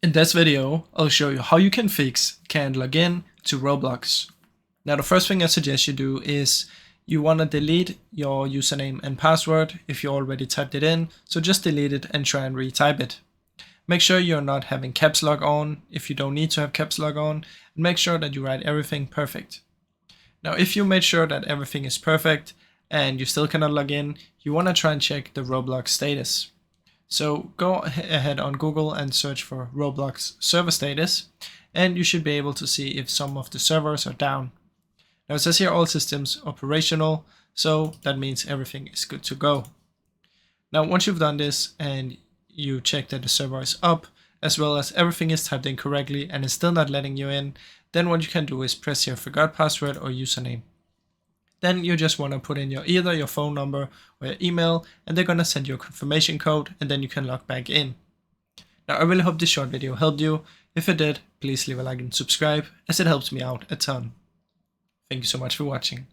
In this video, I'll show you how you can fix can't log in to Roblox. Now the first thing I suggest you do is you want to delete your username and password if you already typed it in, so just delete it and try and retype it. Make sure you're not having caps lock on if you don't need to have caps lock on, and make sure that you write everything perfect. Now if you made sure that everything is perfect and you still cannot log in, you want to try and check the Roblox status. So go ahead on Google and search for Roblox server status, and you should be able to see if some of the servers are down. Now it says here all systems operational, so that means everything is good to go. Now once you've done this and you check that the server is up, as well as everything is typed in correctly and is still not letting you in, then what you can do is press here forgot password or username. Then you just want to put in either your phone number or your email, and they're going to send you a confirmation code, and then you can log back in. Now I really hope this short video helped you. If it did, please leave a like and subscribe, as it helps me out a ton. Thank you so much for watching.